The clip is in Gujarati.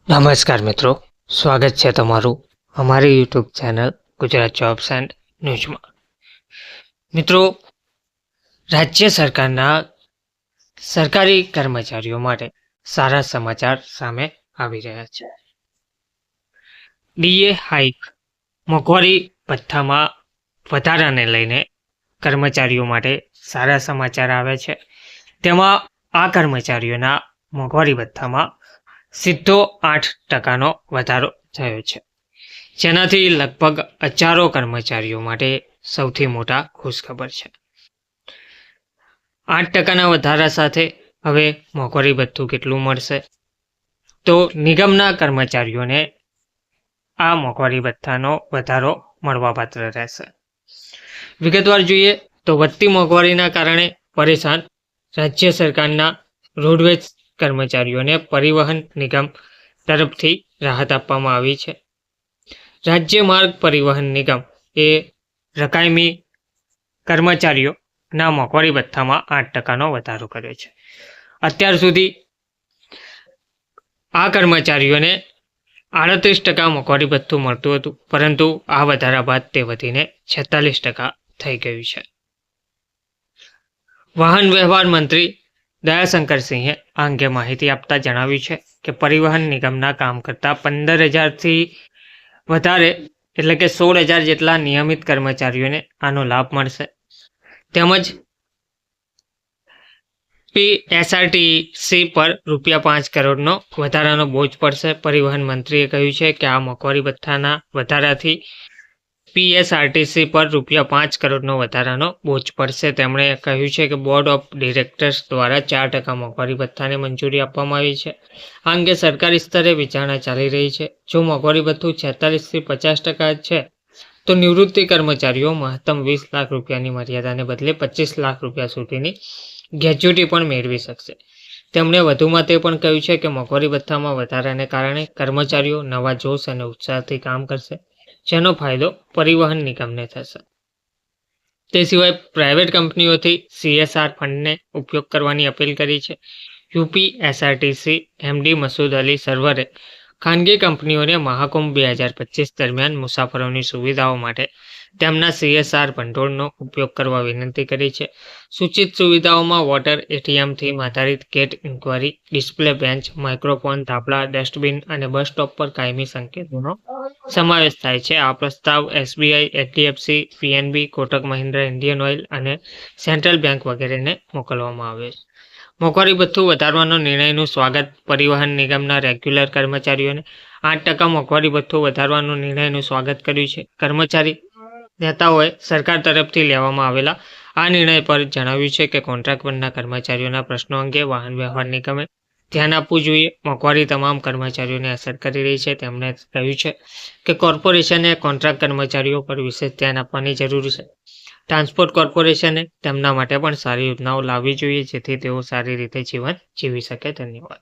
નમસ્કાર મિત્રો, સ્વાગત છે તમારું અમારી YouTube channel Gujarat jobs and ન્યૂઝમાં. મિત્રો, રાજ્ય સરકારના સરકારી કર્મચારીઓ માટે સારા સમાચાર સામે આવી રહ્યા છે. ડીએ હાઇક, મોંઘવારી ભથ્થામાં વધારાને લઈને કર્મચારીઓ માટે સારા સમાચાર આવે છે. તેમાં આ કર્મચારીઓના મોંઘવારી ભથ્થામાં સીધો 8% વધારો થયો છે, જેનાથી લગભગ હજારો કર્મચારીઓ માટે સૌથી મોટા ખુશખબર છે. 8% વધારા સાથે હવે મોંઘવારી ભથ્થું કેટલું મળશે? તો નિગમના કર્મચારીઓને આ મોંઘવારી ભથ્થાનો વધારો મળવાપાત્ર રહેશે. વિગતવાર જોઈએ તો વધતી મોંઘવારીના કારણે પરેશાન રાજ્ય સરકારના રોડવેજ કર્મચારીઓને પરિવહન નિગમ તરફથી રાહત આપવામાં આવી છે. રાજ્ય માર્ગ પરિવહન નિગમ એ રકામી કર્મચારીઓના મોંઘવારી ભથ્થામાં 8%નો વધારો કર્યો છે. અત્યાર સુધી આ કર્મચારીઓને 38% મોંઘવારી ભથ્થું મળતું હતું, પરંતુ આ વધારા બાદ તે વધીને 46% થઈ ગયું છે. વાહન વ્યવહાર મંત્રી દયાશંકર સિંહે આ અંગે માહિતી આપતા જણાવ્યું છે કે પરિવહન નિગમના કામ કરતા 15,000થી વધારે એટલે કે 16,000 જેટલા નિયમિત કર્મચારીઓને આનો લાભ મળશે. તેમજ પીએસઆરટીસી પર ₹5 કરોડનો વધારાનો બોજ પડશે. પરિવહન મંત્રીએ કહ્યું છે કે આ મોંઘવારી ભથ્થાના વધારાથી પીએસઆરટીસી પર ₹5 કરોડનો વધારાનો બોજ પડશે. તેમણે કહ્યું છે કે બોર્ડ ઓફ ડિરેક્ટર્સ દ્વારા 4% મોંઘવારી ભથ્થાને મંજૂરી આપવામાં આવી છે. આ અંગે સરકારી સ્તરે વિચારણા ચાલી રહી છે. જો મોંઘવારી ભથ્થું 46થી 50% છે, તો નિવૃત્તિ કર્મચારીઓ મહત્તમ ₹20 લાખની મર્યાદાને બદલે ₹25 લાખ સુધીની ગ્રેચ્યુટી પણ મેળવી શકશે. તેમણે વધુમાં તે પણ કહ્યું છે કે મોંઘવારી ભથ્થામાં વધારાને કારણે કર્મચારીઓ નવા જોશ અને ઉત્સાહથી કામ કરશે, જેનો ફાયદો પરિવહન નિગમને થશે. તે સિવાય પ્રાઇવેટ કંપનીઓથી CSR ફંડને ઉપયોગ કરવાની અપીલ કરી છે. યુપીએસઆરટીસી એમડી મસૂદ અલી સરવરે ખાનગી કંપનીઓને મહાકુંભ 2025 દરમિયાન મુસાફરોની સુવિધાઓ માટે તેમના CSR ભંડોળનો ઉપયોગ કરવા વિનંતી કરી છે. સૂચિત સુવિધાઓમાં વોટર એટીએમથી આધારિત gate inquiry, display bench, microphone, ધાબળા, ડસ્ટબિન અને બસ સ્ટોપ પર કાયમી સંકેતોનો સમાવેશ થાય છે. આ પ્રસ્તાવ SBI, HDFC, PNB, Kotak Mahindra, Indian oil અને સેન્ટ્રલ બેંક વગેરેને મોકલવામાં આવ્યો છે. મોંઘવારી ભથ્થું વધારવાનો નિર્ણયનું સ્વાગત. પરિવહન નિગમના રેગ્યુલર કર્મચારીઓને 8% મોંઘવારી ભથ્થું વધારવાનો નિર્ણયનું સ્વાગત કર્યું છે. કર્મચારી નેતાઓએ સરકાર તરફથી લેવામાં આવેલા આ નિર્ણય પર જણાવ્યું છે કે કોન્ટ્રાક્ટ પરના કર્મચારીઓના પ્રશ્નો અંગે વાહન વ્યવહાર નિગમે ધ્યાન આપવું જોઈએ. મોંઘવારી તમામ કર્મચારીઓને અસર કરી રહી છે. તેમણે કહ્યું છે કે કોર્પોરેશને કોન્ટ્રાક્ટ કર્મચારીઓ પર વિશેષ ધ્યાન આપવાની જરૂર છે. ટ્રાન્સપોર્ટ કોર્પોરેશને તેમના માટે પણ સારી યોજનાઓ લાવવી જોઈએ, જેથી તેઓ સારી રીતે જીવન જીવી શકે. ધન્યવાદ.